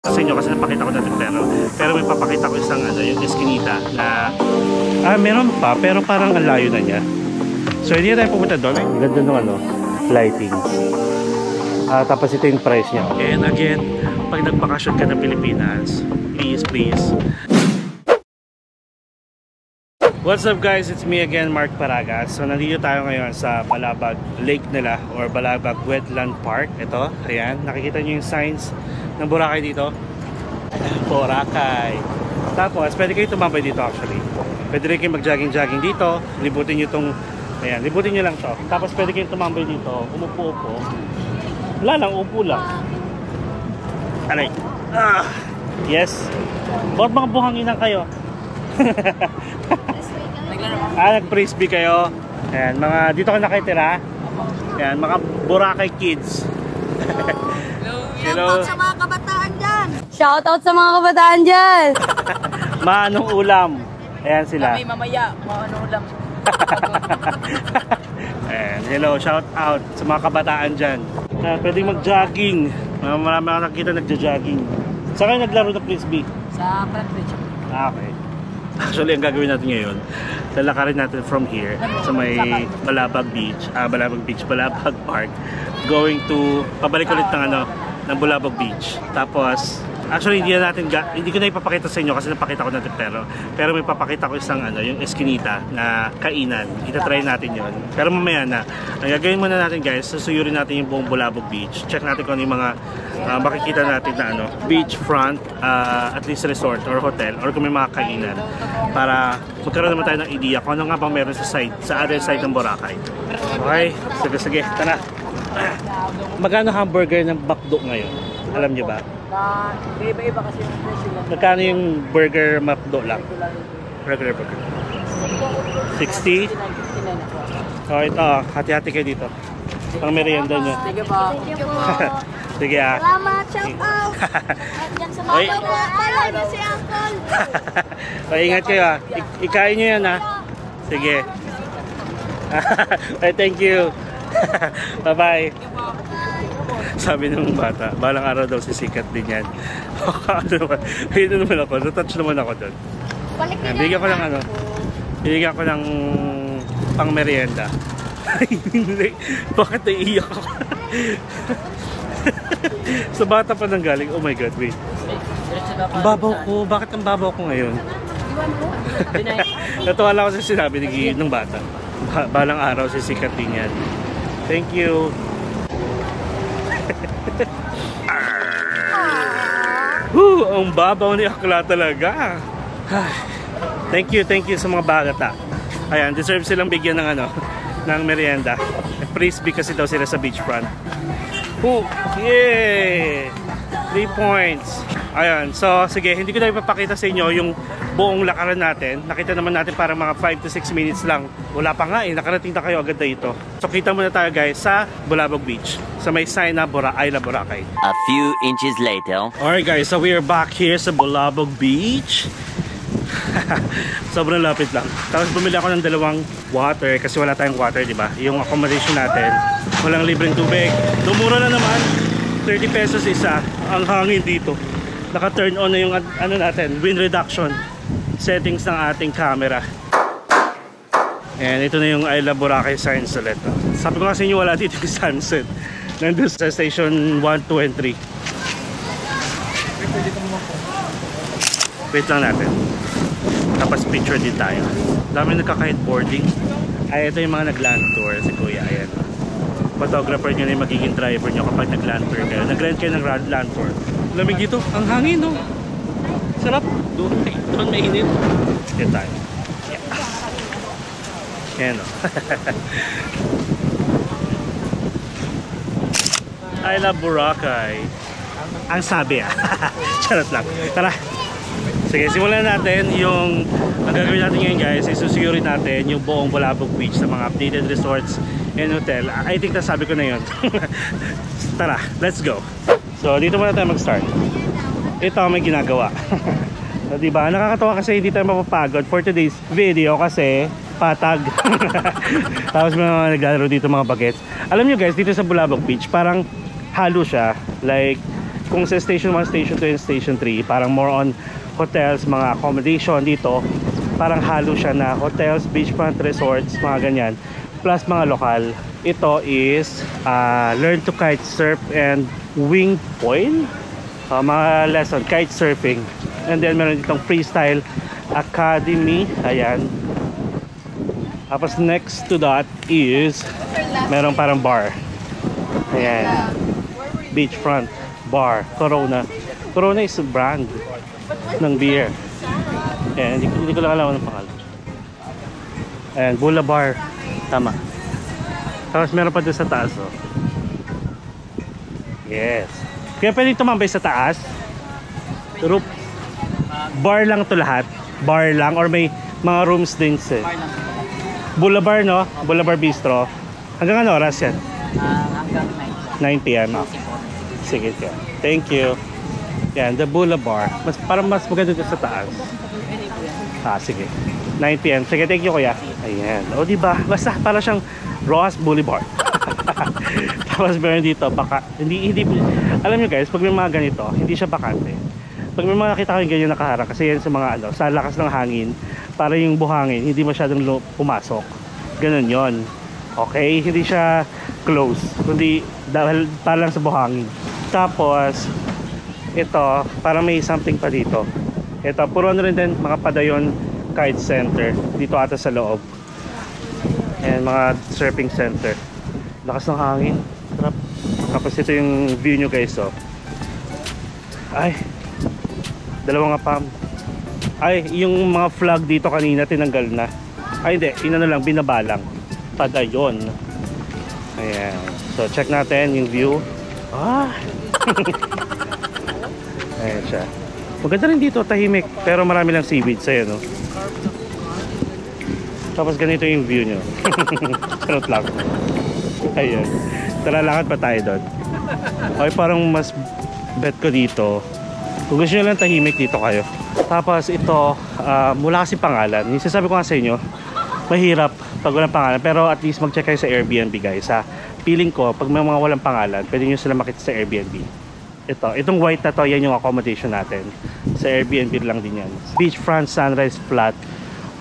Sa inyo kasi napakita ko natin pero may papakita ko isang yung eskinita na meron pa pero parang ang layo na niya. So hindi na tayo pumunta doon. Ganda ng lightings. Tapos ito yung price niya. And again, pag nagbakasyon ka ng Pilipinas, please. What's up guys? It's me again, Mark Paragas. So nandito tayo ngayon sa Balabag Lake nila or Balabag Wetland Park. Ito, ayan, nakikita niyo yung signs ng Boracay dito. Boracay. Tapos pwede kayo tumambay dito actually. Pwede rin kayo mag-jogging dito. Libutin niyo tong, ayan, libutin niyo lang to. Tapos pwede kayo tumambay dito, umupo-upo. Wala lang, upo lang. Aray. Yes. Bakit mga buhanginan kayo? Nag-frisbee kayo. Ayan, mga dito ka nakitira. Ayan, mga Boracay kids. Hello. Shoutout sa mga kabataan dyan. Shoutout sa mga kabataan dyan. Maanong ulam. Ayan sila. Kami mamaya, maanong ulam. Ayan, hello, shout out sa mga kabataan dyan. Pwedeng mag-jogging. Marami ako nakikita nagja-jogging. Saan kayo naglaro ng frisbee? Sa Front Bridge. Okay. Actually, ang gagawin natin ngayon, lalakarin natin from here sa may Balabag Beach, Balabag Park, going to, pabalik ulit ng Balabag Beach. Tapos, actually, hindi ko na ipapakita sa inyo kasi napakita ko natin pero may papakita ko isang yung eskinita na kainan. Itatry natin yon. Pero mamaya na. Ang gagawin muna natin guys, susuyurin natin yung buong Balabag Beach. Check natin kung ano yung mga makikita natin na beachfront, at least resort or hotel, or kung may mga kainan para magkaroon naman tayo ng idea kung ano nga bang meron sa other side ng Boracay. Okay? Sige, tara. Magkano hamburger ng Bakdo ngayon? Alam niyo ba? Iba-iba kasi yung presyo lang. Magkano yung burger McDo lang? Regular burger. 60? Oh, ito. Hati-hati kayo dito. Pang merienda nyo. Sige po. Sige Salamat, shout out. Diyan sa mga pala na si Uncle. Ingat kayo Ikain nyo yan Sige. Thank you. Bye-bye. Sabi ng bata, balang araw daw sisikat din yan. Ayun naman ako, natouch naman ako doon. Bigyan ko ng pang merienda. Hindi, bakit naiiyak ako? Sa bata pa nang galing, oh my god, wait. Ang babaw ko, bakit ang babaw ko ngayon? Natuwa lang ako sa sinabi ng bata. Balang araw sisikat din yan. Thank you. Ang babaw ni Akla talaga. Thank you sa mga bata. Ayan, deserve silang bigyan ng merienda. Frisbee kasi daw sila sa beachfront. Yay! 3 points. Ayan, so sige, hindi ko na ipapakita sa inyo yung buong lakaran natin. Nakita naman natin para mga 5 to 6 minutes lang. Wala pa nga nakarating na kayo agad dito. So kita muna tayo guys sa Balabag Beach. Sa may sign na Boracay. A few inches later. Alright guys, so we are back here sa Balabag Beach. Sobrang lapit lang. Tapos bumili ako ng 2 water kasi wala tayong water, di ba? Yung accommodation natin, walang libreng tubig. Dumura na naman, 30 pesos isa. Ang hangin dito. Naka-turn on na yung natin, wind reduction settings ng ating camera. And ito na yung I Love Boracay signs ulit. Sabi ko kasi inyo wala dito yung sunset. Nandun sa station 1, 2, and 3. Wait lang natin. Tapos picture din tayo. Dami nagka-kiteboarding. Ay, ito yung mga nag-land tour. Si Kuya, ayan. Photographer nyo na yung magiging driver nyo kapag nag-land tour kayo. Nag-rent kayo ng land tour. Lamig dito. Ang hangin, no? Sarap. Doon mainit. Yan tayo. Yan, no? I Love Boracay. Ang sabi, Charot lang. Tara. Sige, simulan natin yung ang gagawin natin ngayon guys, isusuyorin natin yung buong Balabag Beach sa mga updated resorts and hotel. I think nasabi ko na yun. Tara, let's go. So, dito muna tayo mag-start. Ito ang may ginagawa. So, diba? Nakakatawa kasi hindi tayo mapapagod for today's video kasi patag. Tapos may mga naglalaro dito mga bagets. Alam nyo guys, dito sa Balabag Beach, parang halo siya. Like, kung sa Station 1, Station 2, and Station 3, parang more on hotels, mga accommodation. Dito, parang halo siya na hotels, beachfront resorts, mga ganyan. Plus mga lokal. Ito is learn to kite surf and wing foil. Mga lesson, kite surfing. And then meron ditong freestyle academy. Ayan. Tapos next to that is meron parang bar. Ayan. Beachfront bar. Corona. Corona is a brand ng beer. Ayan. Hindi ko lang alam ng pangalan. Ayan. Bula Bar. Tama. Tapos meron pa doon sa taas. Oh. Yes. Kaya pwede tumambay sa taas. Roof. Bar lang to lahat. Bar lang. Or may mga rooms din eh. Boulevard, no? Boulevard Bistro. Hanggang ano oras yan? Hanggang 9 p.m. Sige, yeah. Thank you. Yan, the Boulevard. Parang mas maganda dito sa taas. Sige. 9 p.m. Sige, thank you kuya. Ayan. O diba? Basta para siyang Ross Boulevard. Tapos meron dito, baka, hindi, alam nyo guys, pag may mga ganito, hindi siya bakante. Pag may mga nakita ko yung ganyan nakaharang, kasi yan sa mga ano, sa lakas ng hangin, para yung buhangin, hindi masyadong pumasok. Ganun yon. Okay? Hindi siya close, kundi dahil para lang sa buhangin. Tapos, ito, parang may something pa dito. Ito, puro ano rin din, mga padayon kite center. Dito ata sa loob. Ayan, mga surfing center. Lakas ng hangin. Sarap. Tapos ito yung view nyo guys, oh. Ay, dalawang apam. Ay, yung mga flag dito kanina tinanggal na. Ay hindi, inano lang, binabalang. Padayon. Ayan. So check natin yung view. Ayan siya. Maganda rin dito, tahimik. Pero marami lang seaweed sa'yo, no? Tapos ganito yung view nyo. Sarot lang. Ayan. Talalakad pa tayo doon. Okay, parang mas bet ko dito. Kung gusto nyo lang tahimik, dito kayo. Tapos ito, mula kasi pangalan. Yung sasabi ko nga sa inyo, mahirap pag walang pangalan. Pero at least mag-check kayo sa Airbnb guys. Feeling ko, pag may mga walang pangalan, pwede nyo sila makita sa Airbnb. Itong white na to, yan yung accommodation natin. Sa Airbnb lang din yan. Beachfront sunrise flat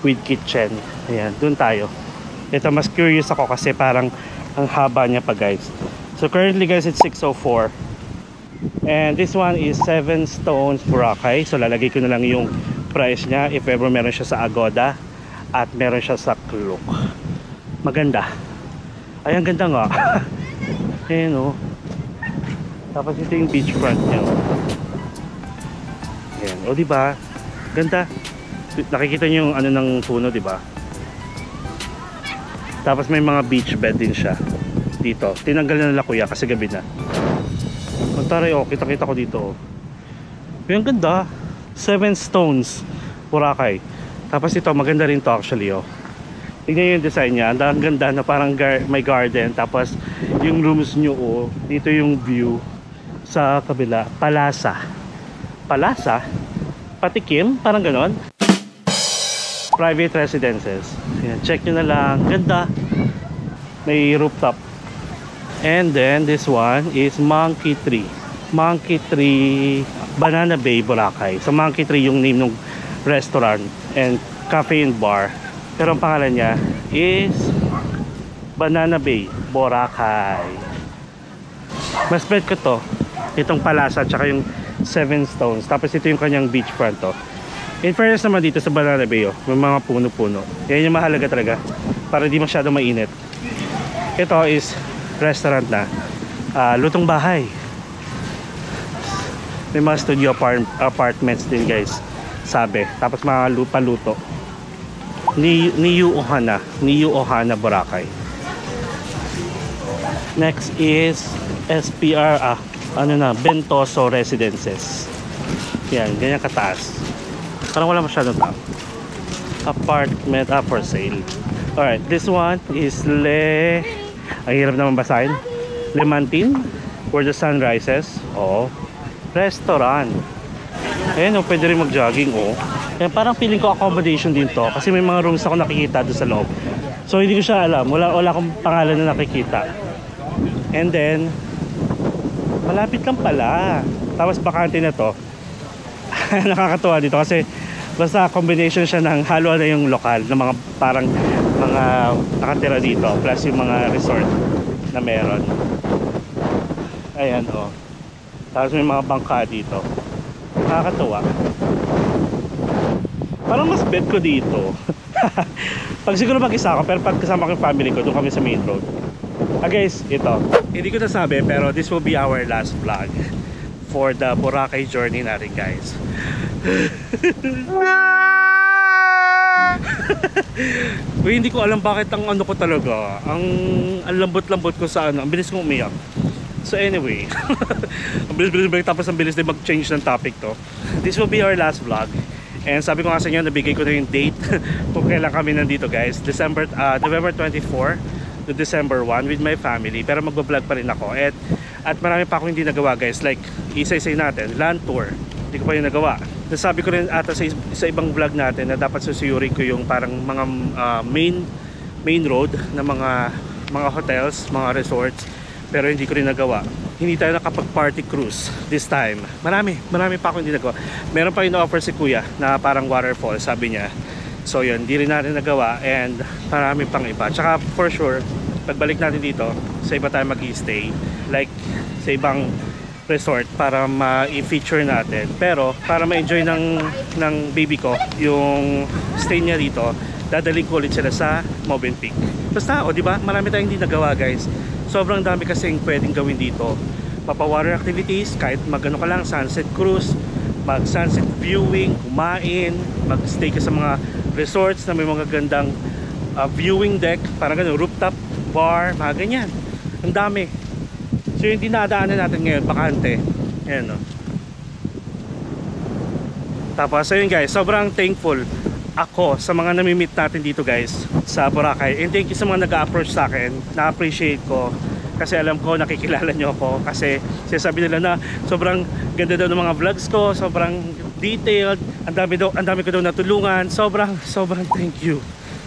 with kitchen. Ayan, dun tayo. Ito, mas curious ako kasi parang ang haba niya pa guys. So currently guys, it's 6:04. And this one is 7 stones Boracay. So lalagay ko na lang yung price niya if ever meron siya sa Agoda at meron siya sa Klook. Maganda. Ay, ang ganda nga. Ayan o. Tapos ito yung beachfront niya. Ayan. O diba? Ganda. Nakikita niyo yung ano ng puno, diba? Tapos may mga beach bed din siya dito. Tinanggal na nila kuya kasi gabi na. Taray, oh, kita-kita ko dito. Yung ganda. 7 stones Boracay. Tapos ito, maganda rin to actually, oh. Tignan nyo yung design niya. Ang ganda na parang may garden. Tapos yung rooms nyo, oh, dito yung view sa kabila. Palasa. Palasa? Patikim? Parang ganon. Private residences. Ayan, check nyo na lang. Ganda. May rooftop. And then this one is Monkey Tree. Monkey Tree Banana Bay, Boracay. So Monkey Tree yung name ng restaurant and cafe and bar. Pero ang pangalan niya is Banana Bay, Boracay. Mas bet ko to. Itong palasa tsaka yung 7 stones. Tapos ito yung kanyang beachfront to. In fairness naman dito sa Banana Bay, oh, may mga puno-puno. Yan yung mahalaga talaga para di masyado mainit. Ito is restaurant na lutong bahay. May mga studio apartments din guys, sabi. Tapos mga paluto. Niu Ohana Boracay. Next is SPR Bentoso Residences. Yan, ganyan kataas. Parang wala masyadong tao. Apartment for sale. Alright, this one is ang hirap naman basahin. Lemantin, where the sun rises. Oh, restaurant. Ayan, oh, pwede rin mag-jogging, oh. Ayan, parang feeling ko accommodation din to kasi may mga rooms ako nakikita doon sa loob. So hindi ko siya alam, wala akong pangalan na nakikita. And then malapit lang pala. Tapos bakante na to. Nakakatuwa dito kasi basta combination siya ng halo na yung lokal na mga parang mga nakatira dito plus yung mga resort na meron. Ayan oh. Tapos may mga bangka dito. Nakakatuwa. Parang mas bet ko dito. Pag siguro mag-isa ako, pero pag kasama ko yung family ko, doon kami sa main road. Guys, ito. Hindi ko nasabi, pero this will be our last vlog for the Boracay journey natin, guys. Uy, hindi ko alam bakit ang ano ko talaga. Ang lambot-lambot ko sa ano. Ang bilis kong umiyak. So anyway, ang bilis-bilis tapos ang bilis din mag-change ng topic to. This will be our last vlog. And sabi ko nga sa inyo, nabigay ko na yung date kung kailan kami nandito, guys. November 24 to December 1 with my family. Pero magbablog pa rin ako. At marami pa akong hindi nagawa, guys. Like, isa-isay natin, land tour. Hindi ko pa yung nagawa. Nasabi ko rin ata sa ibang vlog natin na dapat susuyurin ko yung parang mga main road na mga hotels, mga resorts. Pero hindi ko rin nagawa. Hindi tayo nakapag-party cruise this time. Marami pa ako hindi nagawa. Meron pa yung offer si Kuya na parang waterfall, sabi niya. So yun, hindi rin natin nagawa and marami pang iba. Tsaka for sure, pagbalik natin dito, sa iba tayo mag-i-stay. Like sa ibang resort para ma-feature natin. Pero para ma-enjoy ng baby ko yung stay niya dito, dadaling ko ulit sila sa Movenpick. Basta, o diba? Marami tayong hindi nagawa, guys. Sobrang dami kasing pwedeng gawin dito. Water activities, kahit magano ka lang, sunset cruise, mag sunset viewing, kumain, mag-stay ka sa mga resorts na may mga gandang viewing deck, parang gano'n, rooftop bar, mga ganyan. Ang dami. So yung dinadaanan natin ngayon, bakante. Ayan, no? Tapos, ayun guys, sobrang thankful ako sa mga nami-meet natin dito, guys, sa Boracay. And thank you sa mga nag-approach sa akin. Na-appreciate ko kasi alam ko nakikilala nyo ako kasi sinasabi nila na sobrang ganda daw ng mga vlogs ko, sobrang detailed, ang dami ko daw natulungan. Sobrang thank you.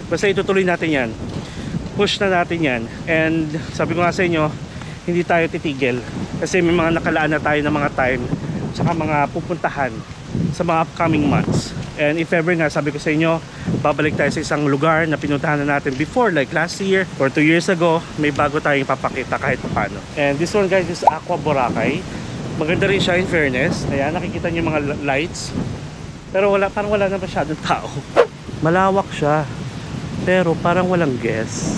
Basta itutuloy natin yan, push na natin yan. And sabi ko nga sa inyo, hindi tayo titigil kasi may mga nakalaan na tayo ng mga time saka mga pupuntahan sa mga upcoming months. And if ever nga, sabi ko sa inyo, babalik tayo sa isang lugar na pinuntahan na natin before, like last year or 2 years ago, may bago tayong papakita kahit paano. And this one, guys, is Aqua Boracay. Maganda rin siya in fairness. Ayan, nakikita niyo yung mga lights. Pero parang wala na masyadong tao. Malawak siya, pero parang walang guest.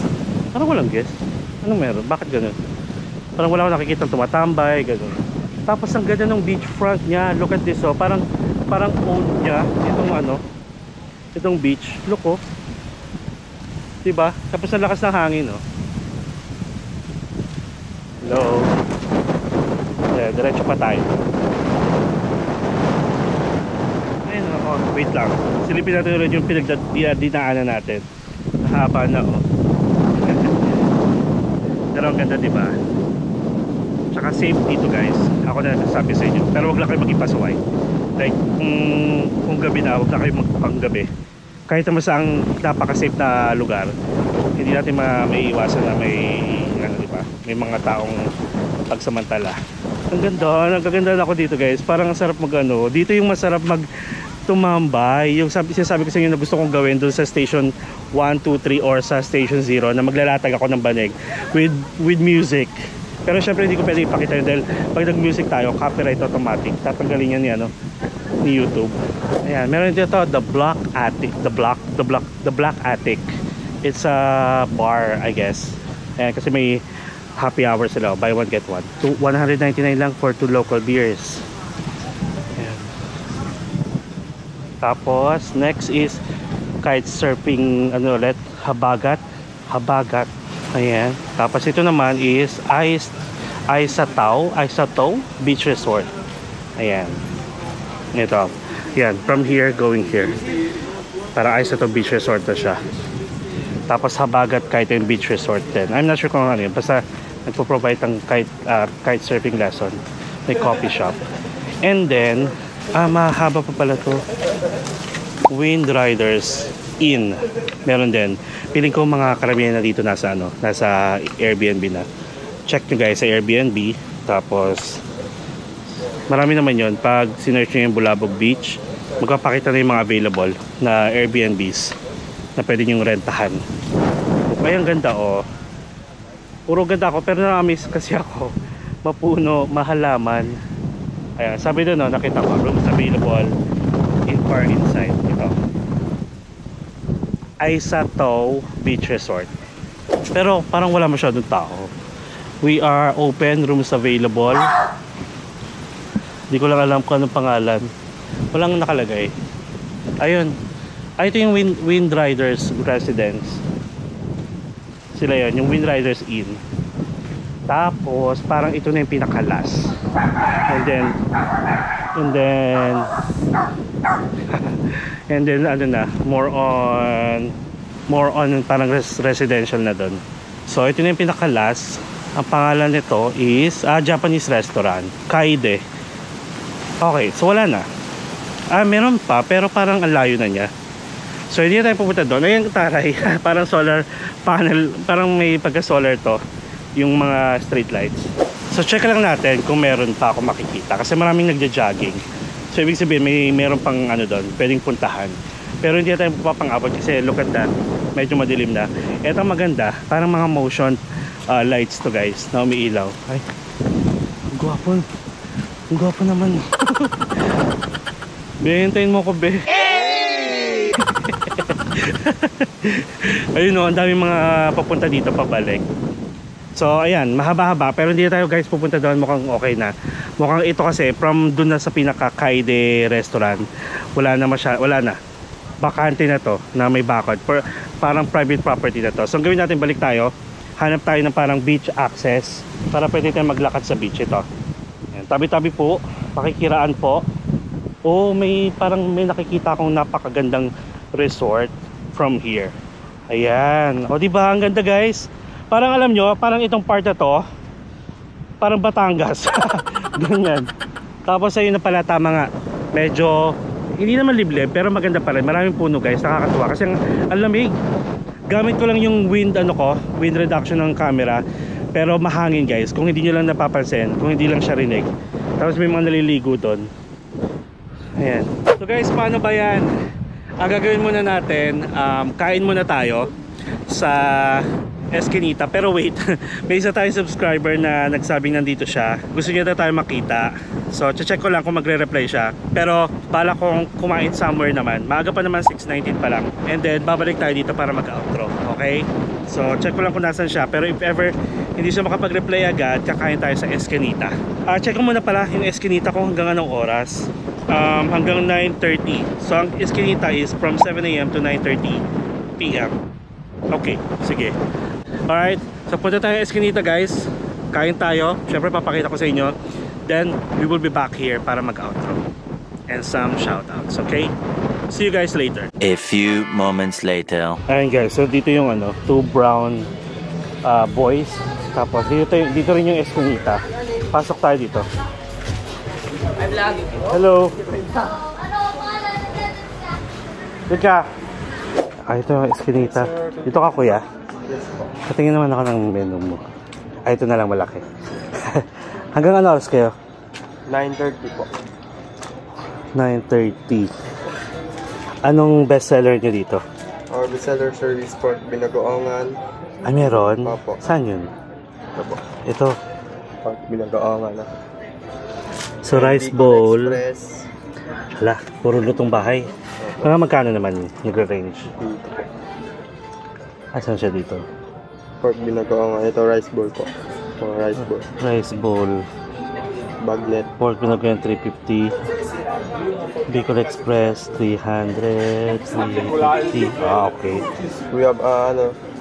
Parang walang guest? Anong meron? Bakit ganun? Parang wala akong nakikita tumatambay, ganun. Tapos ang ganda ng beachfront niya. Look at this, oh. Parang owned niya itong beach. Look, oh. Diba? Tapos ang lakas ng hangin, oh. Hello. Yeah, diretso pa tayo. Ayun, oh, wait lang. Silipin natin ulit yung pinagdinaanan natin. Haba na, oh. Pero ang ganda, diba? Tsaka safe dito, guys. Ako na nagsasabi sa inyo. Pero wag lang kayo magipasaway. Like kung gabi na, wag na kayo magpanggabi. Kahit naman sa ang napaka-safe na lugar, hindi natin maiiwasan na may diba? May mga taong pagsamantala. Ang ganda ako dito, guys. Parang ang sarap magano. Dito yung masarap tumambay. Yung sinasabi ko sa inyo na gusto kong gawin doon sa station 1, 2, 3 or sa station 0 na maglalatag ako ng banig with music. Pero syempre hindi ko pwede ipakita yun dahil pag nag-music tayo, copyright automatic. Tatanggalin yan ano, ni YouTube. Ayan, meron dito the Black Attic. The Black Attic. It's a bar, I guess. Ayan, kasi may happy hour sila. Buy one, get one. 199 lang for 2 local beers. Ayan. Tapos, next is kite surfing, ano ulit, Habagat. Ayan. Tapos ito naman is Aisatao Beach Resort. Ayan. Ito. Yan. From here, going here. Para Aisatao Beach Resort na siya. Tapos Habagat Kite and Beach Resort din. I'm not sure kung ano yun. Basta nagpo-provide ng kite surfing lesson. May coffee shop. And then, mahaba pa pala to. Wind Riders Inn. Meron din. Piling ko mga karamihan na dito nasa Airbnb na. Check nyo guys sa Airbnb. Tapos Marami naman yon. Pag sinearch nyo yung Bulabog Beach, magpapakita na yung mga available na Airbnbs na pwede nyong rentahan. Ay, ang ganda oh. Puro ganda ako, pero na-amaze kasi ako. Mapuno, mahalaman. Ayan, sabi doon no, nakita ko, rooms available in far inside. Ito. Aisatao Beach Resort. Pero parang wala masyadong tao. We are open, rooms available. Hindi ko lang alam kung anong pangalan. Walang nakalagay. Ayun. Ay, ito yung Wind Riders Residence. Sila yon, yung Wind Riders Inn. Tapos parang ito na yung pinakalas. And then ano na, more on parang residential na doon. So ito na yung pinakalas. Ang pangalan nito is Japanese restaurant, Kaide. Okay, so wala na. Meron pa, pero parang ang layo na niya. So hindi na tayo pupunta doon. Ayun, taray. Parang solar panel, parang may pagka-solar to, yung mga street lights. So check lang natin kung meron pa ako makikita, kasi maraming nagja-jogging. So ibig sabihin meron pang ano doon, pwedeng puntahan. Pero hindi tayo papang-abot kasi look at that, medyo madilim na. Ito maganda, parang mga motion lights to guys, na umiilaw. Ay, ang gwapo. Ang gwapo naman. Behintayin mo ko, be. Ayun o, ang daming mga papunta dito pabalik. So ayan, mahaba-haba, pero hindi tayo guys pupunta doon. Mukhang okay na. Mukhang ito kasi from doon na sa pinaka Kaide restaurant, wala na. Bakante na to, na may bakod. Parang private property na to. So ang gawin natin, balik tayo. Hanap tayo ng parang beach access para pwede tayong maglakad sa beach. Ito. Ayan, tabi-tabi po, pakikiraan po. Parang may nakikita akong napakagandang resort from here. Ayan. O diba, ang ganda guys. Parang alam nyo, parang itong part na to, parang Batangas. Ganyan. Tapos ayun na pala, tama nga. Medyo, hindi naman liblib, pero maganda pa rin. Maraming puno guys, nakakatuwa. Kasi ang lamig. Gamit ko lang yung wind reduction ng camera. Pero mahangin guys, kung hindi nyo lang napapansin, kung hindi lang siya rinig. Tapos may mga naliligo doon. Ayan. So guys, paano ba yan? Ang gagawin muna natin, kain muna tayo sa Eskinita. Pero wait, may isa tayong subscriber na nagsabing nandito siya. Gusto niya na tayo makita. So check ko lang kung magre-reply siya. Pero bala kong kumain somewhere naman. Maaga pa naman, 6:19 pa lang. And then babalik tayo dito para mag-outro. Okay? So check ko lang kung nasan siya. Pero if ever hindi siya makapag-reply agad, kakain tayo sa Eskinita. Check ko muna pala yung Eskinita ko hanggang anong oras. Hanggang 9:30. So ang Eskinita is from 7 AM to 9:30 PM. Okay, sige. Alright, so punta tayo Eskinita guys. Kain tayo. Siyempre papakita ko sa inyo. Then we will be back here para mag-outro and some shoutouts. Okay, see you guys later. A few moments later. Ayun guys, so dito yung two brown boys. Tapos dito rin yung Eskinita. Pasok tayo dito. Hello. Dika. Ito yung Eskinita. Dito ka kuya. Patingin naman ako ng menu mo. Ito na lang malaki. Hanggang ano oras kayo? 9:30 po. 9:30. Anong bestseller nyo dito? Our bestseller service pork binagoongan. Meron? Opo. Saan yun? Ito po. Ito. Pork binagoongan. So rice bowl. Express. Hala, puro lutong bahay. Mga magkano naman nagre-range? Dito po. Asan siya dito? Pork binagoongan. Ito rice bowl po. Rice bowl. Rice bowl. Bagnet. Pork binagoongan 350. Bicol Express 300. 350. Okay. We have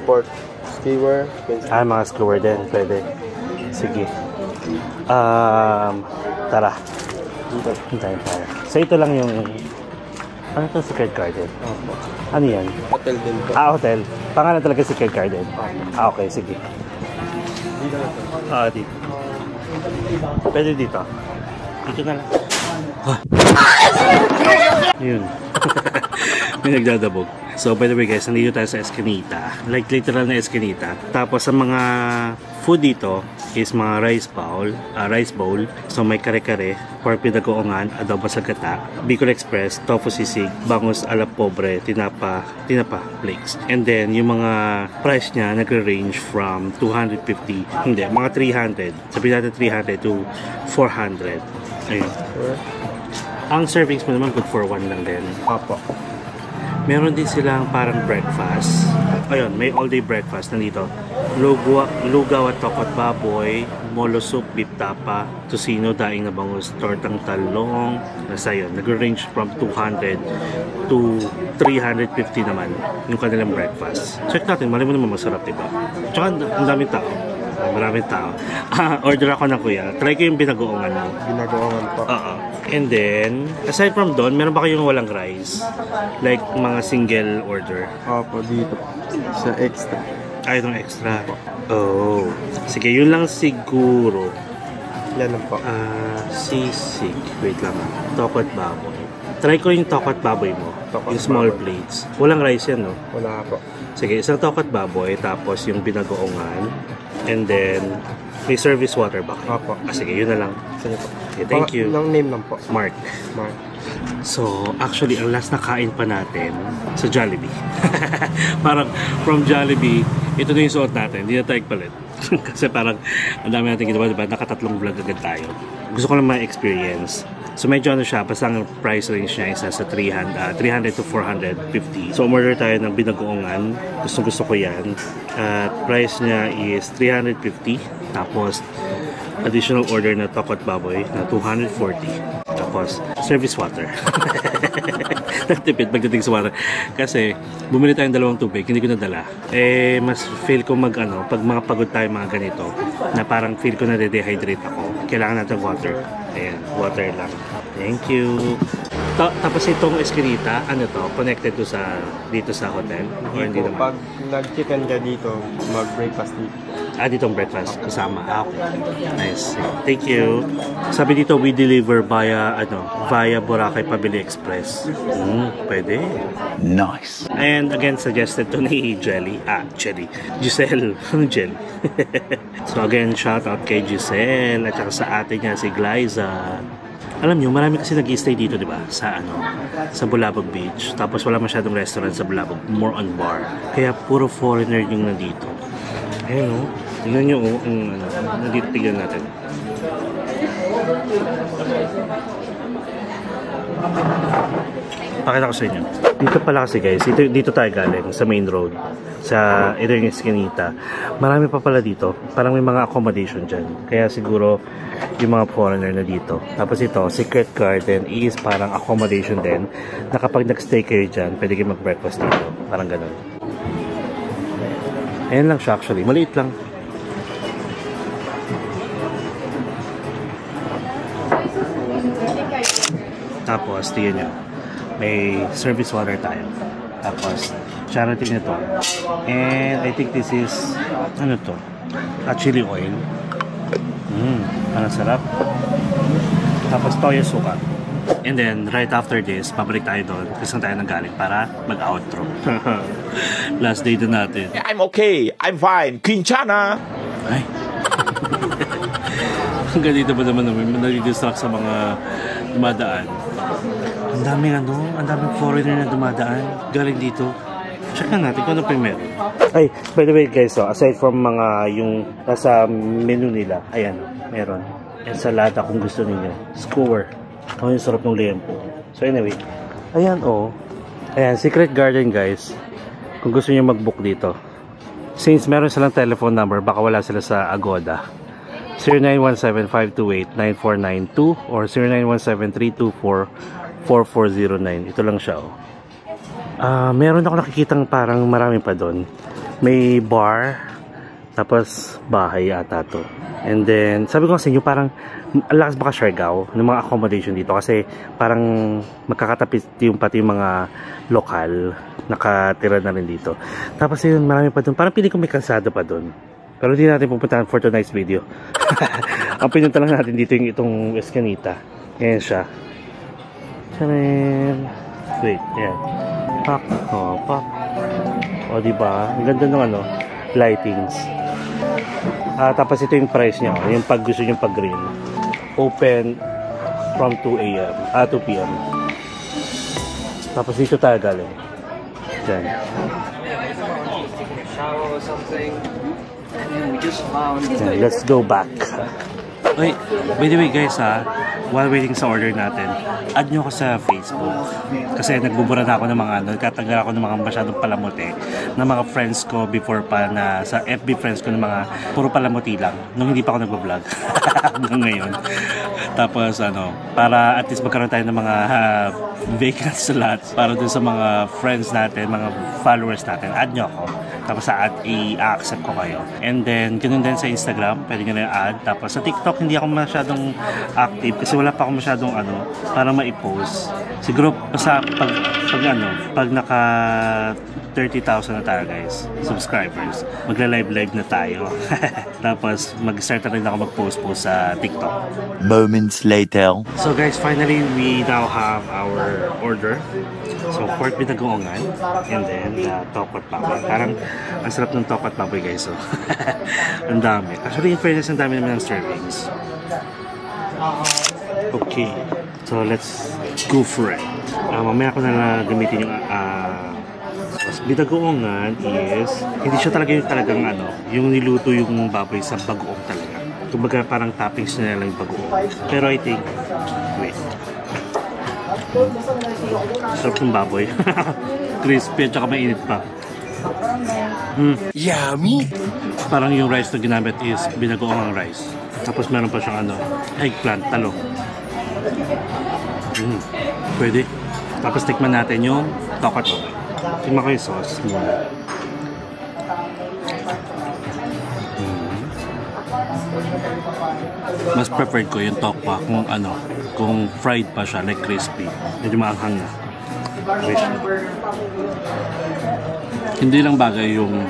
pork skewer. Mga skewer din. Pwede. Sige. Tara. Hintayin tayo. So ito lang yung ano ito? Secret Garden. Ano yan? Hotel din po. Hotel. Pangalan talaga Secret Garden. Okay, sige. Dito na to. Dito. Pwede dito. Dito na lang. Yun. May nagdadabog. So by the way guys, nandito tayo sa Eskinita. Like literal na Eskinita. Tapos sa mga food dito is mga rice bowl. So may kare-kare, pork pinagoongan, adobo sa gata, Bicol Express, tofu sisig, bangus ala pobre, tinapa flakes. And then yung mga price niya nagre-range from 250, hindi, mga 300. Sabihin natin 300 to 400. Ayun. Ang servings mo naman good for one lang din. Opo. Meron din silang parang breakfast. Ayun, may all-day breakfast nandito. Lugaw at tokot baboy, molo soup, beef tapa, tocino, daing na bangus, tortang talong. Nasa yun, nag-range from 200 to 350 naman yung kanilang breakfast. Check natin, mali mo naman masarap, diba? Tsaka ang daming tao. Maraming tao. Order ako ng kuya. Try ko yung binagoongan mo. Binagoongan po. Oo. And then, aside from doon, meron ba kayong walang rice? Like mga single order? Opo, dito. Sa extra. Ay, itong extra. Oh. Sige, yun lang siguro. Yan lang po. Sisig. Wait lang. Tokot baboy. Try ko yung tokot baboy mo. Yung small plates. Walang rice yan, no? Wala po. Sige, isang tokot baboy. Tapos yung binagoongan. And then, may service water ba kayo? Opo. Sige, yun na lang. Sige po. Okay, thank you. Long name lang po. Mark. Mark. So, actually, ang last na kain pa natin sa Jollibee. Parang from Jollibee, ito na yung suot natin. Hindi na tayo palit. Kasi parang ang dami natin ginawa, diba? Nakatatlong vlog agad tayo. Gusto ko lang ma-experience. So, medyo ano siya, basta ang price range niya isa sa 300 to 450. So, umorder tayo ng binagoongan. Gusto ko yan. At price niya is 350. Tapos, additional order na tokot baboy na 240. Tapos, service water. Nagtipid pagdating sa water. Kasi, bumili tayong dalawang tubig, hindi ko nadala. Eh, mas feel ko pag mga pagod tayo mga ganito, na parang feel ko na de-dehydrate ako. Kailangan natin water. Ayan, water lang. Thank you. Tapos itong Eskinita, ano to? Connected to dito sa hotel? Or hindi naman? Pag nag-chicken ka dito, mag-breakfast dito. Dito ang breakfast kasama. Okay. Nice. Thank you. Sabi dito, we deliver via Boracay Pabili Express. Pwede. Nice. And again, suggested to ni Jelly. Giselle. Anong Jelly? So again, shout out kay Giselle at saka sa ate niya, si Glyza. Alam nyo, marami kasi nag-stay dito, di ba? Sa Bulabog Beach. Tapos wala masyadong restaurant sa Bulabog. More on bar. Kaya puro foreigner yung nandito. Ayun o. Tingnan nyo o. Nandito tignan natin. Pakita ko sa inyo. Dito pala kasi guys. Dito tayo galing sa main road. Ito yung Eskinita. Marami pa pala dito. Parang may mga accommodation dyan. Kaya siguro yung mga foreigner na dito. Tapos ito, Secret Garden is parang accommodation din. Na kapag nag-stay kayo dyan, pwede kayo mag-breakfast dito. Parang ganun. Ayan lang siya actually. Maliit lang. Tapos, tingnan nyo. May service water tayo. Tapos, charity na to. And I think this is, ano to? Chili oil. Ang sarap. Tapos, toyo suka. And then, right after this, pabalik tayo doon. Kasi tayo nang galing para mag-outro. Last day doon natin. I'm okay. I'm fine. Quinchana! Ay. Hanggang dito ba naman nadidistract sa mga dumadaan? Ang daming foreigner na dumadaan. Galing dito. Check na natin kung ano pa meron. Ay, by the way guys, aside from mga yung nasa menu nila, ayan, meron. Ensalada kung gusto niyo. Skewer. Yung sarap ng liempo. So anyway, ayan ayan, Secret Garden guys. Kung gusto niyo mag-book dito. Since meron silang telephone number, baka wala sila sa Agoda. 0917-528-9492 or 0917-324-4409. Ito lang siya meron ako nakikitang parang marami pa doon. May bar, tapos bahay ata to. And then, sabi ko sa inyo, parang lakas baka Siargao ng mga accommodation dito kasi parang magkakatapit pati yung mga lokal nakatira na rin dito. Tapos yun, marami pa doon. Parang pili ko may kalsada pa doon. Pero hindi natin pupuntahan for tonight's video. Ang pinunta lang natin dito yung itong Eskinita. Ayan siya. Charan! Wait, ayan. Pak. Oh, pak. O, diba? Ang ganda ng ano, lightings. Tapos ito yung price niya. Yung pag gusto nyo pag-grill. Open from 2 a.m. 2 p.m. Tapos dito tayo galing. Diyan. Okay, let's go back. Wait, by the way guys while waiting sa order natin, add nyo ako sa Facebook. Kasi nagbubura na ako ng mga nagtatanggal ako ng mga masyadong palamuti ng mga friends ko before pa na sa FB friends ko ng mga puro palamuti lang nung hindi pa ako nagbablog hanggang ngayon. Tapos para at least magkaroon tayo ng mga vacant slots para dun sa mga friends natin, mga followers natin, add nyo ako. Tapos i-accept ko kayo. And then, ganun din sa Instagram, pwede nyo na add. Tapos sa TikTok, hindi ako masyadong active kasi wala pa ako masyadong para ma-post. Siguro, pag naka 30,000 na tayo guys, subscribers, magla-live na tayo. Tapos, mag-start na rin ako mag-post sa TikTok. Moments later. So guys, finally, we now have our order. So, pork binagoongan, and then tokot baboy. Parang ang sarap ng tokot baboy guys. So, ang dami. Actually, in fairness, ang dami naman ng servings. Okay. So, let's go for it. Mamaya ko na gamitin yung binagoongan is, hindi siya talaga yung niluto yung baboy sa bagoong talaga. Kumbaga parang toppings na lang yung bagoong. Pero I think, wait. Sarap ng baboy. Crispy at saka mainit pa. Yummy! Parang yung rice na ginamit is binagoong rice. Tapos meron pa siyang eggplant, talong. Pwede. Tapos tikman natin yung tokot. Tikman ko yung sauce muna. Mas preferred ko yung tokwa kung fried pa siya, like crispy. Medyo maanghang na. Hindi lang bagay yung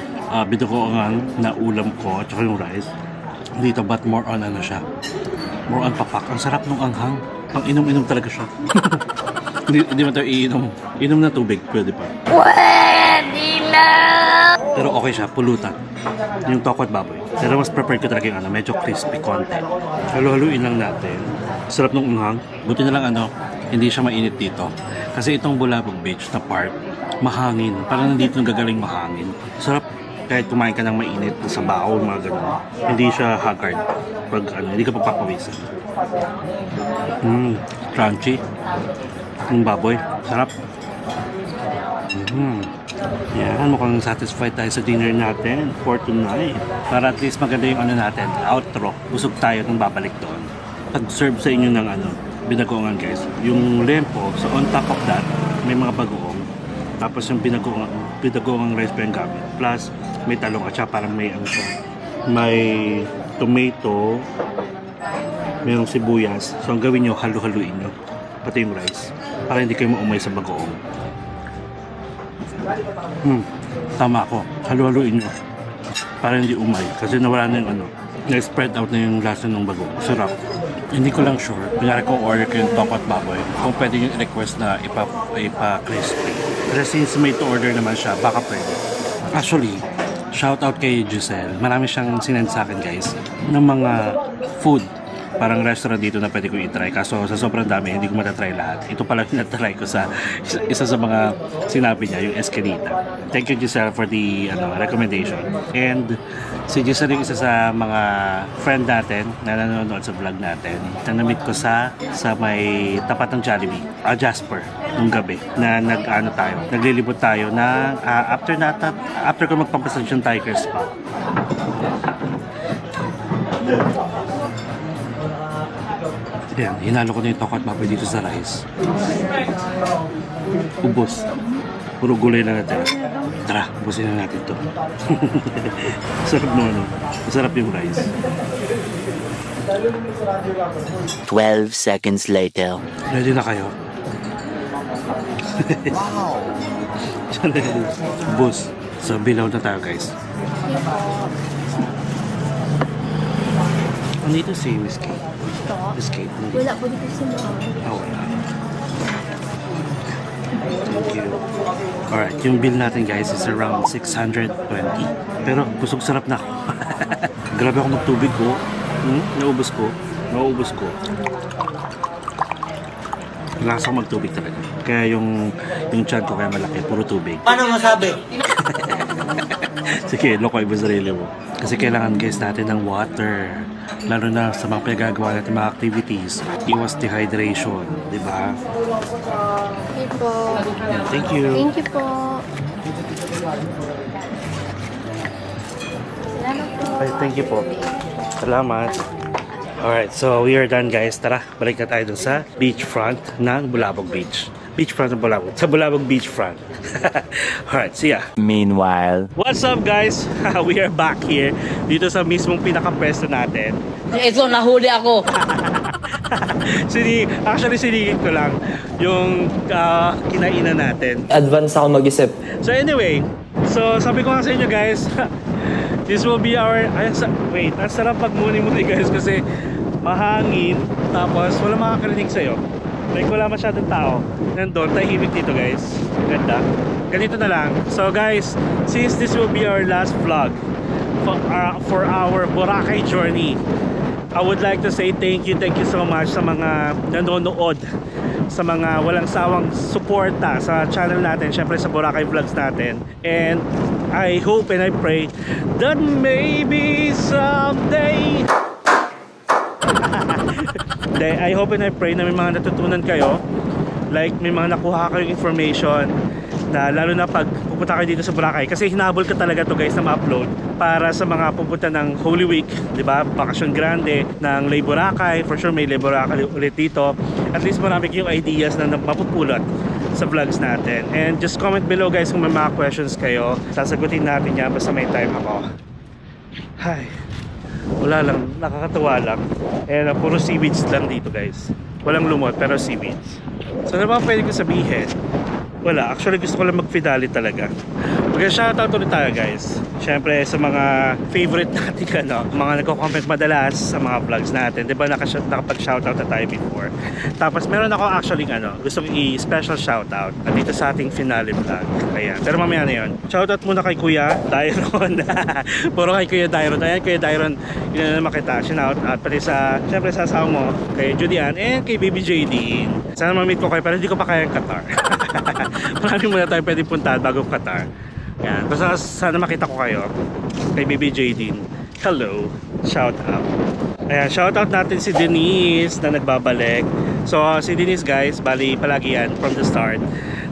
binagoongan na ulam ko at saka yung rice dito, but more on siya. More on papak. Ang sarap nung anghang. Pang inom-inom talaga siya. Hindi mo tayo iinom. Inom na tubig, pwede pa. Pwede na! Pero okay siya, pulutan. Yung tokot baboy. Pero mas prepared ko talaga yung medyo crispy konti. Halu-haluin lang natin. Sarap nung unghang. Buti na lang hindi siya mainit dito. Kasi itong Bulabog Beach na park, mahangin. Parang nandito gagaling mahangin. Sarap kahit kumain ka ng mainit sa baon, mga ganun. Hindi siya haggard. Pag hindi ka pagpapawisan. Crunchy. Yung baboy. Sarap. Yan, mukhang satisfied tayo sa dinner natin for tonight. Para at least maganda yung natin, outro. Busog tayo nung babalik doon. Pag-serve sa inyo ng binagoongan guys. Yung lempo, so on top of that, may mga bagoong. Tapos yung binagoongang rice pa yung gamit. Plus, may talong at saka parang may may tomato, mayroong sibuyas. So ang gawin nyo, halu-haluin nyo. Pati yung rice. Para hindi kayo maumay sa bagoong. Tama ako. Halu-haluin nyo. Para hindi umay. Kasi nawala na yung na-spread out na yung lasa ng bagoong. Sarap. Hindi ko lang sure. Kunyari kung order ko yung tokot baboy, kung pwede yung request na ipa-crispy. Kasi since may to order naman siya, baka pwede. Actually, shout out kay Giselle. Marami siyang sinend sa akin guys ng mga food. Parang restaurant dito na pwede ko i-try. Kaso sa sobrang dami, hindi ko matatry lahat. Ito pala na-try ko sa isa sa mga sinabi niya, yung Escanita. Thank you Giselle for the recommendation. And si Giselle yung isa sa mga friend natin na nanonood sa vlog natin. Na-meet ko sa may tapat ng Jollibee, Jasper, nung gabi. Na naglilibot tayo na after ko magpampasage yung Tigers pa. Yan, hinalo ko na yung tokot baboy dito sa rice. Ubos. Puro gulay na natin. Tara, ubusin na natin ito. Sarap naman. Masarap yung rice. 12 seconds later. Ready na kayo? Wow! Ubos. So, bilaw na tayo guys. Ano ito si Whiskey? Whiskey. Wala po dito sa mga. Wala. Alright, yung bill natin guys is around 620. Pero busog sarap na ako. Grabe ako magtubig ko. Naubos ko. Lakas ako magtubig talaga. Kaya yung tiyan ko kaya malaki, puro tubig. Paano masabi? Sige, lokoy mo sarili mo. Kasi kailangan guys natin ng water. Lalo na sa mga pinagagawa natin mga activities. Iwas dehydration, di ba? Okay po. Yeah, thank you. Thank you po. Salamat po. Ay, thank you po. Salamat. Alright, so we are done guys. Tara, balik na tayo dun sa beachfront ng Bulabog Beach. Beachfront ng Bulabog. Sa Bulabog Beachfront. Alright, see ya. Meanwhile, What's up guys? We are back here. Dito sa mismong pinaka-pwesto natin. Ito, nahuli ako. Actually, sinigit ko lang yung kinainan natin. Advance ako mag-isip. So anyway, so sabi ko nga sa inyo guys, this will be our... Wait, ang sarap pagmuni-muni guys kasi mahangin, tapos wala makakarinig sa'yo. Like wala masyadong tao. Nandun, tahimik dito guys. Ganda. Ganito na lang. So guys, since this will be our last vlog for our Boracay journey, I would like to say thank you so much sa mga nanonood, sa mga walang sawang suporta sa channel natin, syempre sa Boracay Vlogs natin. And I hope and I pray that maybe someday I hope and I pray na may mga natutunan kayo, like may mga nakuha kayong information, na lalo na pag pupunta kayo dito sa Boracay, kasi hinabol ka talaga to guys na ma-upload para sa mga pupunta ng Holy Week, di ba? Bakasyon Grande ng Lay Boracay. For sure may Lay Boracay ulit dito. At least marami kayong ideas na mapupulot sa vlogs natin. And just comment below guys kung may mga questions kayo. Sasagutin natin yan basta may time ako. Hi. Wala lang, nakakatawa lang. And puro seaweeds lang dito guys. Walang lumot pero seaweeds. So ano ba pwede ko sabihin? Wala, actually gusto ko lang mag-finale talaga. Mag-shoutout ulit tayo guys. Siyempre sa mga favorite natin, mga nagko-comment madalas sa mga vlogs natin. Diba nakapag-shoutout na tayo before. Tapos meron ako actually gusto kong i-special shoutout dito sa ating finale vlog. Ayan, pero mamaya na yun. Shoutout muna kay Kuya Dairon. Puro kay Kuya Dairon. Ayan, Kuya Dairon, yun na naman kita. Shoutout pati sa, siyempre sa asawa mo, kay Judy Ann and kay Baby JD. Sana ma-meet ko kayo pero hindi ko pa kayang Qatar. Marami muna tayo pwede puntahan bago Qatar. Yan. Basta sana makita ko kayo kay Baby Jadine. Hello. Shout out. Ayan, shout out natin si Denise na nagbabalik. So si Denise guys, bali palagi yan from the start.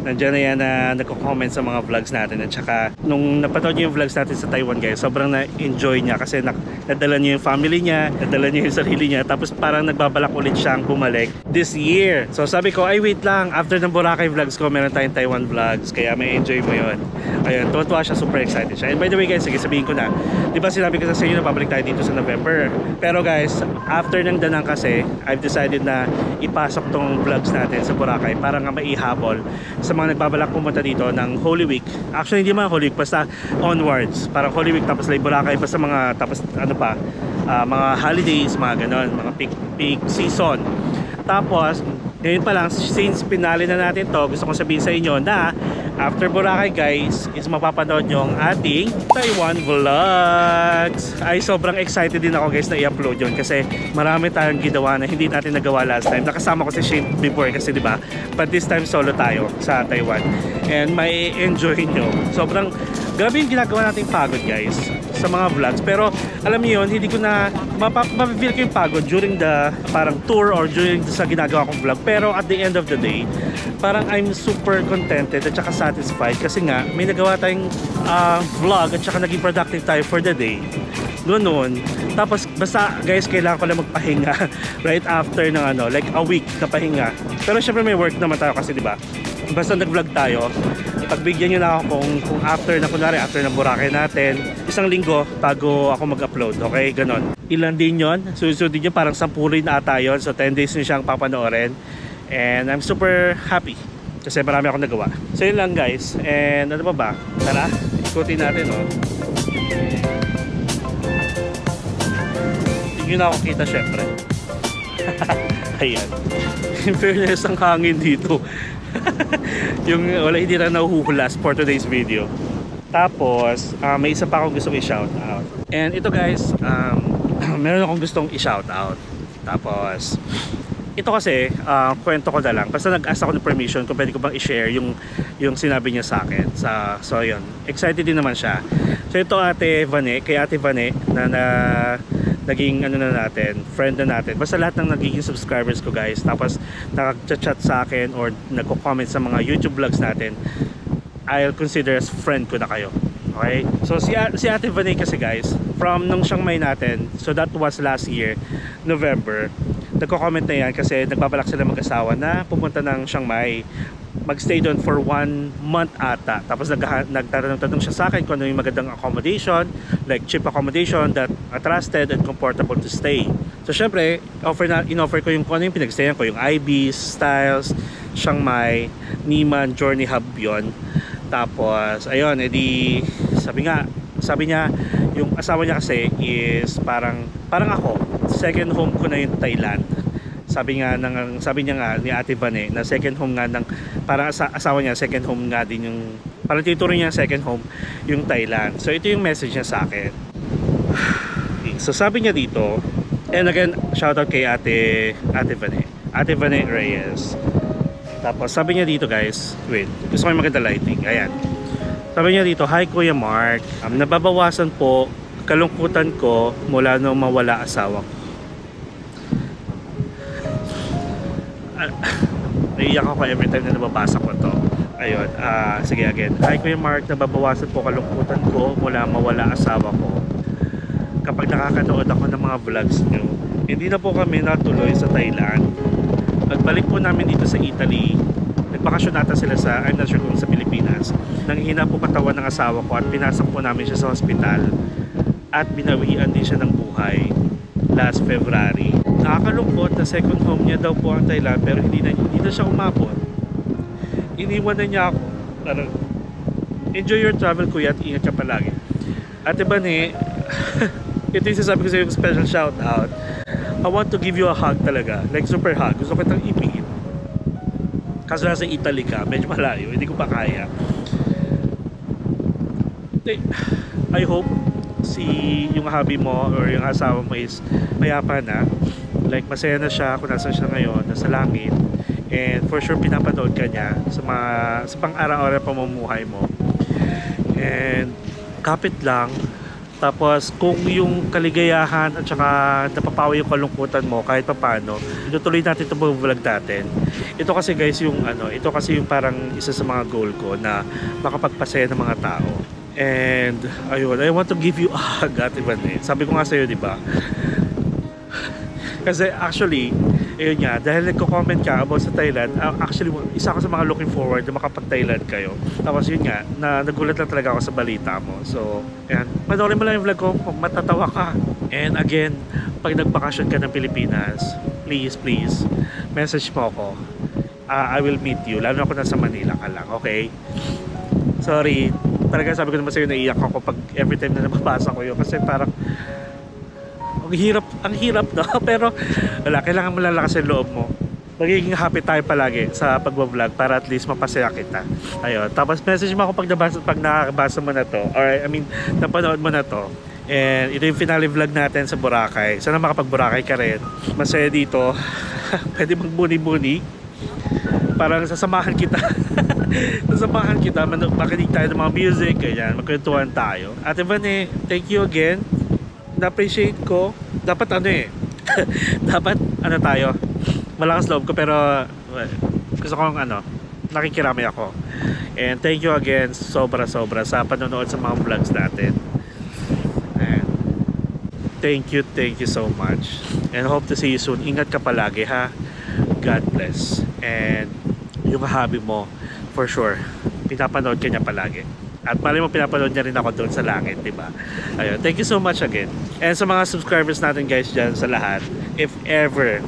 Nandiyan na yan na nagko-comment sa mga vlogs natin. At saka nung napanood niyo yung vlogs natin sa Taiwan guys, sobrang na-enjoy niya kasi nadala niya yung family niya, nadala niya yung sarili niya, tapos parang nagbabalak ulit siyang bumalik this year. So sabi ko, ay wait lang, after ng Boracay vlogs ko, meron tayong Taiwan vlogs, kaya may enjoy mo yun. Ayun, tuwa siya, super excited siya. And by the way guys, sige sabihin ko na, di ba sinabi ko sa inyo na babalik tayo dito sa November. Pero guys, after ng Danang kasi, I've decided na ipasok tong vlogs natin sa Boracay para nga maihabol sa mga nagbabalak pumunta dito ng Holy Week. Actually hindi man Holy Week, basta onwards, parang Holy Week tapos Lay Boracay, basta mga tapos mga holidays, mga ganon, mga peak season. Tapos ngayon pa lang, since pinali na natin to, gusto kong sabihin sa inyo na after Boracay guys is mapapanood nyo ang ating Taiwan vlogs. Ay sobrang excited din ako guys na i-upload yun kasi marami tayong ginawa na hindi natin nagawa last time. Nakasama ko si Shane before kasi diba, but this time solo tayo sa Taiwan and may enjoy nyo. Sobrang grabe yung ginagawa nating pagod guys sa mga vlogs, pero alam niyo yun, hindi ko na mapapil ko yung pagod during the parang tour or during sa ginagawa kong vlog, pero at the end of the day parang I'm super contented at saka satisfied kasi nga may nagawa tayong vlog at saka naging productive tayo for the day noon. Tapos basta guys, kailangan ko lang magpahinga right after ng like a week na pahinga, pero syempre may work naman tayo kasi diba, basta nag-vlog tayo, pagbigyan nyo na ako kung after na, kunwari after ng Boracay natin, 1 linggo bago ako mag-upload, okay? Ganon. Ilan din yun? Susunod din yun, parang 10 rin ata yun. So 10 days nyo siyang papanoorin. And I'm super happy kasi marami akong nagawa. So yun lang guys. And ano ba? Tara, ikutin natin Hindi nyo na ako kita syempre. Ayan. In fairness, ang hangin dito. Yung wala, hindi na nahuhulas for today's video. Tapos may isa pa akong gustong i-shout out. And ito guys, meron akong gustong i-shout out. Tapos ito kasi kwento ko na lang. Basta nag-ask ako ng permission kung pwede ko bang i-share yung sinabi niya sa akin. So yun, excited din naman siya. So ito Ate Vane, kay Ate Vane na naging ano na natin, friend na natin. Basta lahat ng nagiging subscribers ko guys. Tapos nag-chat sa akin or nagko-comment sa mga YouTube vlogs natin, I'll consider as friend ko na kayo. Okay? So si Ate Vane kasi guys, from nung Chiang Mai natin, so that was last year, November, nagko-comment na yan kasi nagbabalak sila mag-asawa na pumunta ng Chiang Mai, magstay doon for 1 month ata. Tapos nagtatanong siya sa akin kung ano yung magandang accommodation, like cheap accommodation that trusted and comfortable to stay. So syempre, in-offer ko yung kung ano yung pinagstayan ko, yung Ibis, Styles, Chiang Mai, Niman, Journey Hub yun. Tapos ayun, edi sabi niya yung asawa niya kasi is parang ako, second home ko na yung Thailand. Sabi niya nga ni Ate Vane na second home nga ng parang asawa niya, second home nga din yung parang tituring niya second home yung Thailand. So ito yung message niya sa akin. So sabi niya dito, and again shout out kay Ate Vane Reyes. Tapos sabi niya dito guys, wait, gusto ko yung maganda lighting. Ayan. Sabi niya dito, hi Kuya Mark, nababawasan po kalungkutan ko mula nung mawala asawa ko. Naiiyak ako every time na nababasa ko to. Ayun, sige again. Hi Kuya Mark, nababawasan po kalungkutan ko mula mawala asawa ko. Kapag nakakanood ako ng mga vlogs nyo, hindi na po kami natuloy sa Thailand. Pagbalik po namin dito sa Italy, nagbakasyon nata sila sa, I'm not sure kung sa Pilipinas. Nanghihina po katawan ng asawa ko at pinasok po namin siya sa hospital at binawian din siya ng buhay last February. Nakakalungkot na second home niya daw po ang Thailand pero hindi na siya umabot. Iniwan na niya ako. Parang, enjoy your travel kuya at ingat ka palagi. Ate Vane, ito yung sasabi ko sa yung special shout out. I want to give you a hug talaga, like super hug. Gusto ko kitang ipigit. Kaso nasa Italy ka, medyo malayo, hindi ko pa kaya. I hope yung hubby mo or yung asawa mo is mayapa na. Like masaya na siya kung nasa siya ngayon, nasa langit. And for sure pinapanood ka niya sa pang-araw-araw pamumuhay mo. And kapit lang. Tapos kung yung kaligayahan at saka napapawi yung kalungkutan mo kahit papaano, itutuloy natin itong vlog natin. Ito kasi guys yung ito kasi yung parang isa sa mga goal ko na makapagpasaya ng mga tao. And ayun, I want to give you a hug, Ate Vane. Sabi ko nga sa'yo, di ba? Kasi actually, ayun nga, dahil nagko-comment ka about sa Thailand, actually, isa ako sa mga looking forward na makapag-Thailand kayo. Tapos yun nga, nagulat lang talaga ako sa balita mo. So, ayan, panoorin mo lang yung vlog ko, matatawa ka. And again, pag nagbakasyon ka ng Pilipinas, please, message mo ako. I will meet you, lalo na ako nasa Manila ka lang, okay? Sorry, talaga sabi ko naman sa'yo, naiiyak ako pag every time na nababasa ko yun. Kasi parang, ang hirap no? Pero wala, kailangan mo lalakas yung loob mo. Magiging happy tayo palagi sa pagbablog para at least mapasaya kita. Ayun, tapos message mo ako pag nakabasa mo na to, or I mean napanood mo na to. And ito yung finale vlog natin sa Boracay. Sana makapag-Boracay ka rin. Masaya dito. Pwede magbuni-buni. Parang sasamahan kita. Makinig tayo ng mga music, ganyan, magkwentuhan tayo. Ate Vane, thank you again. Na-appreciate ko. Dapat dapat tayo, malakas loob ko, pero gusto kong nakikiramay ako. And thank you again sobra sa panonood sa mga vlogs natin. And thank you so much. And hope to see you soon. Ingat ka palagi ha. God bless. And yung hobby mo, for sure, pinapanood ka niya palagi. At mali mo pinapanood niya rin ako doon sa langit, diba? Ayun, thank you so much again. And sa mga subscribers natin guys dyan sa lahat, if ever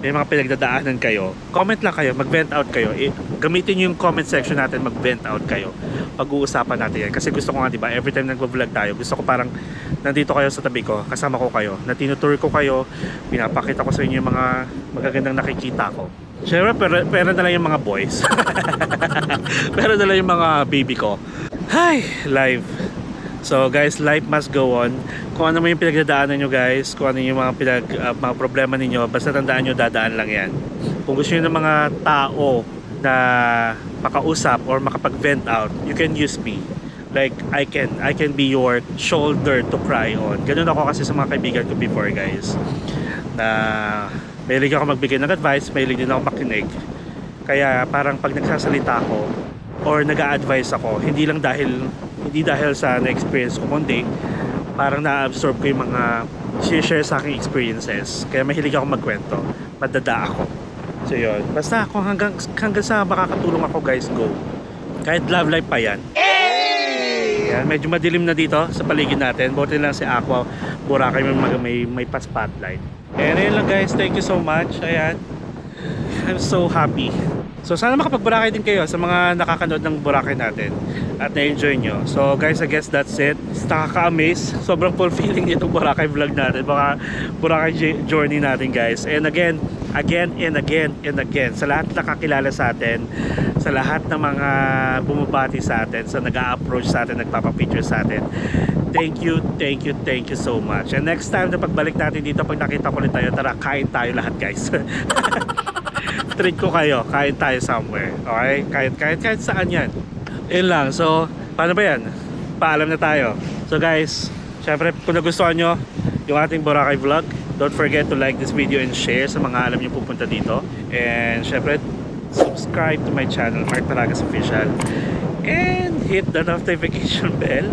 may mga pinagdadaanan kayo, comment lang kayo, mag-vent out kayo. Gamitin yung comment section natin, mag-vent out kayo. Pag-uusapan natin yan. Kasi gusto ko nga, diba, every time nag-vlog tayo, gusto ko parang nandito kayo sa tabi ko, kasama ko kayo, na tinutour ko kayo, pinapakita ko sa inyo yung mga magagandang nakikita ko. Siyempre, pera na lang yung mga boys. Pera na lang yung mga baby ko. Hi, live. So guys, life must go on. Kung ano mo yung pinagdadaanan nyo guys, kung ano yung mga problema ninyo, basta tandaan nyo, dadaan lang yan. Kung gusto nyo ng mga tao na makausap or makapag-vent out, you can use me. Like, I can be your shoulder to cry on. Ganun ako kasi sa mga kaibigan ko before guys. Na mahilig ako magbigay ng advice, mahilig din ako makinig. Kaya parang pag nagsasalita ako or nag-a-advise ako, hindi dahil sa na-experience ko, kundi parang na-absorb ko yung mga share sa aking experiences. Kaya mahilig ako magkwento, madada ako. So yun, basta kung hanggang sa makakatulong ako guys, go. Kahit love life pa yan. Ayan, medyo madilim na dito sa paligid natin. Buti lang si Aqua Boracay may pa-spotlight. And ayun lang guys, thank you so much. Ayan, I'm so happy. So sana makapag-Boracay din kayo sa mga nakakanood ng Boracay natin at na-enjoy nyo. So guys, I guess that's it. Nakaka-amaze. Sobrang fulfilling itong Boracay vlog natin. Baka Boracay journey natin guys. And again and again, sa lahat na kakilala sa atin, sa lahat ng mga bumabati sa atin, sa nag-a-approach sa atin, nagpapapicture sa atin, thank you so much. And next time na pagbalik natin dito, pag nakita ko ulit tayo, tara, kain tayo lahat guys. Treat ko kayo, kain tayo somewhere. Okay? Kahit saan yan. Yun lang. So, paano ba yan? Paalam na tayo. So guys, syempre kung nagustuhan nyo yung ating Boracay vlog, don't forget to like this video and share sa mga alam nyo pupunta dito. And syempre, subscribe to my channel, Mark Paragas Official. And hit the notification bell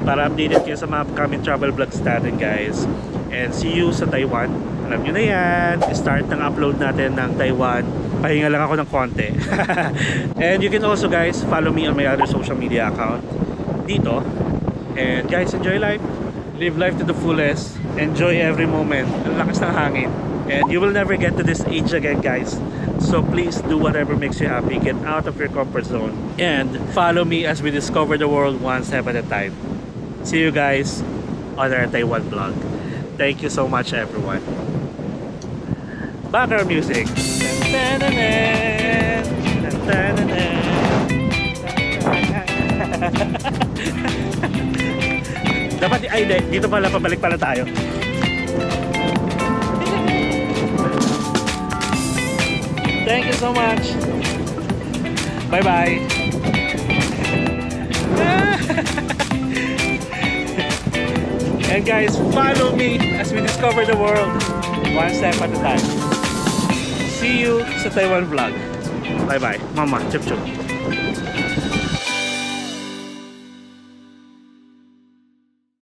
para updated kayo sa mga upcoming travel vlogs natin guys. And see you sa Taiwan. Alam nyo na yan, start ng upload natin ng Taiwan. Pahinga lang ako ng konti. And you can also guys follow me on my other social media account dito. And guys, enjoy life. Live life to the fullest. Enjoy every moment. Ang lakas ng hangin. And you will never get to this age again guys. So please do whatever makes you happy. Get out of your comfort zone. And follow me as we discover the world one step at a time. See you guys on our Taiwan vlog. Thank you so much everyone. Background music. Dapat dito pala, pabalik pala tayo. Thank you so much. Bye bye. And guys, follow me as we discover the world one step at a time. See you sa Taiwan vlog. Bye bye. Mama, chup chup.